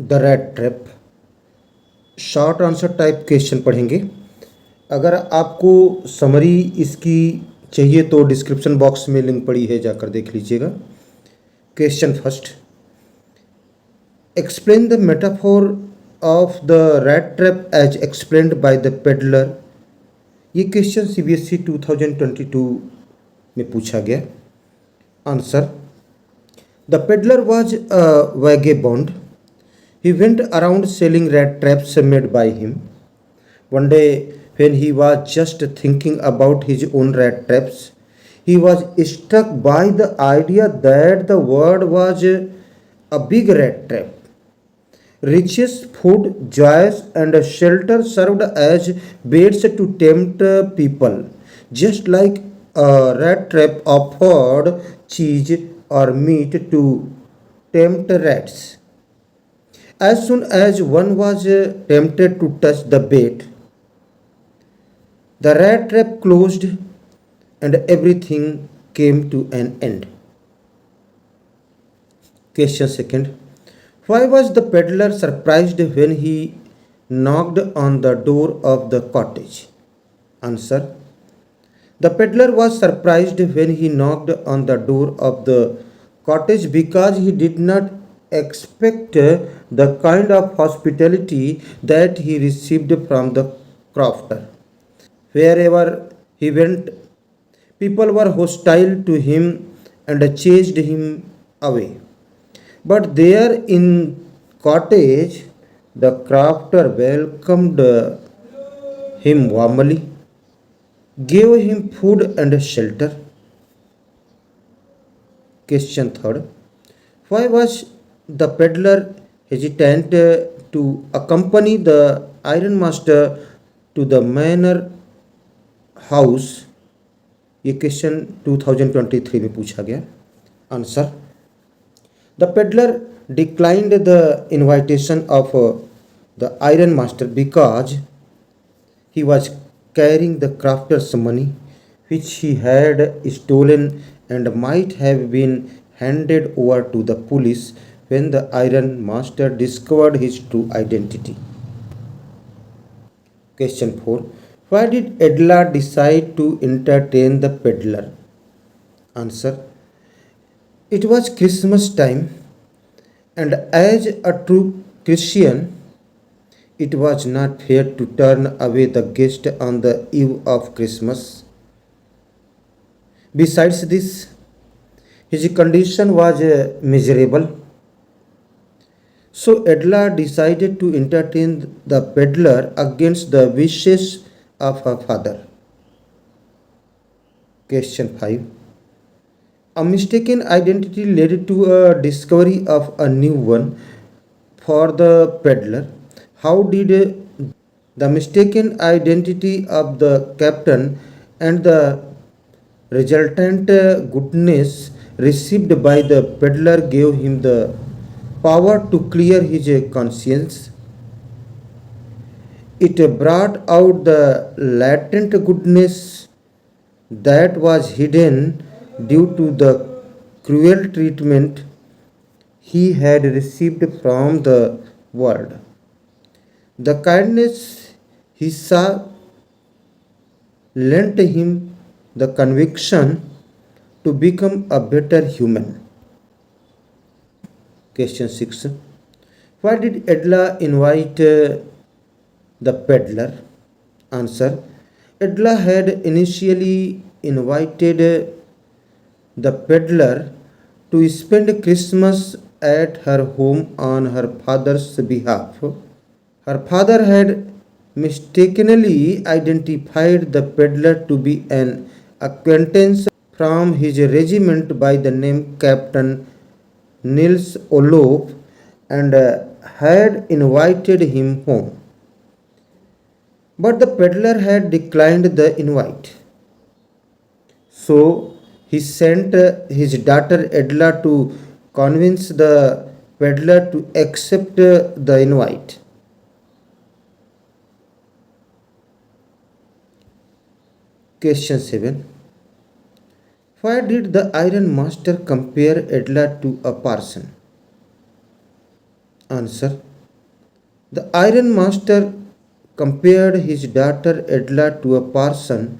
The rat trap short answer type question पढ़ेंगे। अगर आपको समरी इसकी चाहिए तो डिस्क्रिप्शन बॉक्स में लिंक पड़ी है, जाकर देख लीजिएगा। Question first, explain the metaphor of the rat trap as explained by the peddler. ये क्वेश्चन CBSE 2022 में पूछा गया। Answer, the peddler was a vagabond. He went around selling rat traps made by him. One day, when he was just thinking about his own rat traps, he was struck by the idea that the world was a big rat trap. Riches, food, joys, and shelter served as baits to tempt people, just like a rat trap offered cheese or meat to tempt rats. As soon as one was tempted to touch the bait, the rat trap closed and everything came to an end. Question second, why was the peddler surprised when he knocked on the door of the cottage? Answer, the peddler was surprised when he knocked on the door of the cottage because he did not expect the kind of hospitality that he received from the crofter. Wherever he went, people were hostile to him and chased him away. But there in cottage, the crofter welcomed him warmly, gave him food and shelter. Question third, why was the peddler hesitant to accompany the iron master to the manor house? ये question 2023 में पूछा गया। Answer, the peddler declined the invitation of the iron master because he was carrying the crafter's money, which he had stolen and might have been handed over to the police when the iron master discovered his true identity. Question 4, why did Edla decide to entertain the peddler? Answer, it was Christmas time, and as a true Christian, it was not fair to turn away the guest on the eve of Christmas. Besides this, his condition was miserable. So Edla decided to entertain the peddler against the wishes of her father. Question 5, a mistaken identity led to a discovery of a new one for the peddler. How did the mistaken identity of the captain and the resultant goodness received by the peddler gave him the power to clear his conscience? It brought out the latent goodness that was hidden due to the cruel treatment he had received from the world. The kindness he saw lent him the conviction to become a better human. Question 6, why did Edla invite the peddler? Answer, Edla had initially invited the peddler to spend Christmas at her home on her father's behalf. Her father had mistakenly identified the peddler to be an acquaintance from his regiment by the name Captain Nils Olof and had invited him home. But the peddler had declined the invite. So he sent his daughter Edla to convince the peddler to accept the invite. Question 7, why did the iron master compare Edla to a parson? Answer. The Iron Master compared his daughter Edla to a parson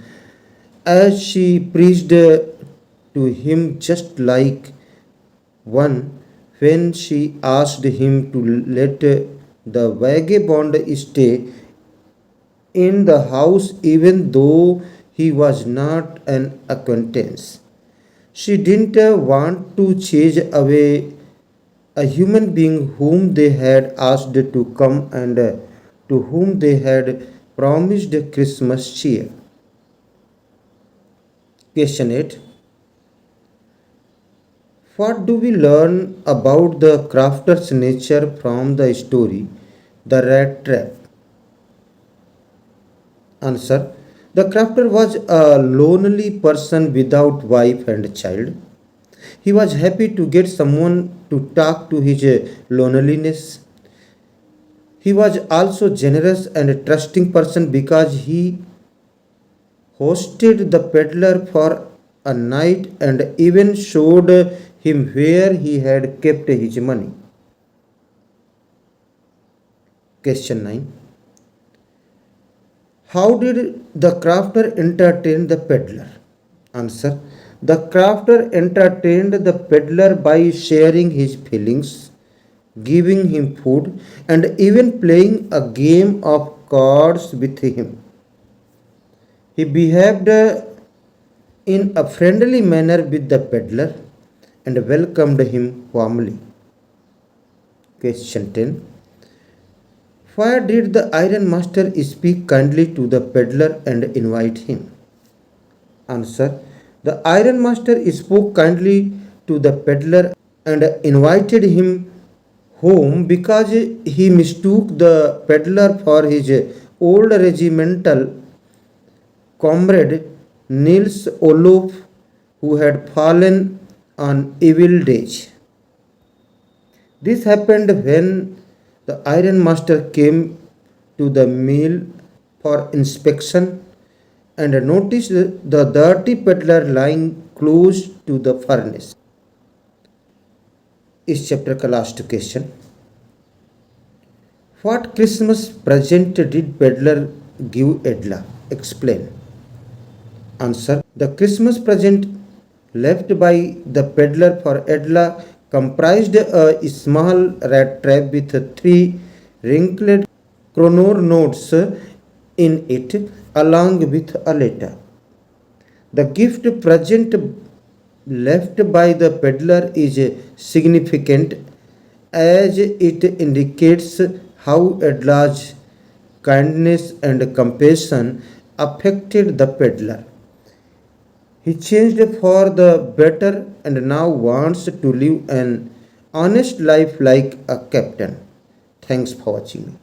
as she preached to him just like one when she asked him to let the vagabond stay in the house even though he was not an acquaintance. She didn't want to chase away a human being whom they had asked to come and to whom they had promised Christmas cheer. Question 8. What do we learn about the crafter's nature from the story The Rat Trap? Answer. The crafter was a lonely person without wife and child. He was happy to get someone to talk to his loneliness. He was also generous and a trusting person because he hosted the peddler for a night and even showed him where he had kept his money. Question 9. How did the crafter entertain the peddler? Answer. The crafter entertained the peddler by sharing his feelings, giving him food, and even playing a game of cards with him. He behaved in a friendly manner with the peddler and welcomed him warmly. Question 10. Why did the iron master speak kindly to the peddler and invite him? Answer. The iron master spoke kindly to the peddler and invited him home because he mistook the peddler for his old regimental comrade Nils Olof, who had fallen on evil days. This happened when the iron master came to the mill for inspection and noticed the dirty peddler lying close to the furnace. इस chapter का last question. What Christmas present did Peddler give Edla? Explain. Answer. The Christmas present left by the peddler for Edla comprised a small rat trap with three wrinkled chrono notes in it along with a letter. The gift present left by the peddler is significant as it indicates how Edla's kindness and compassion affected the peddler. He changed for the better and now wants to live an honest life like a captain. Thanks for watching.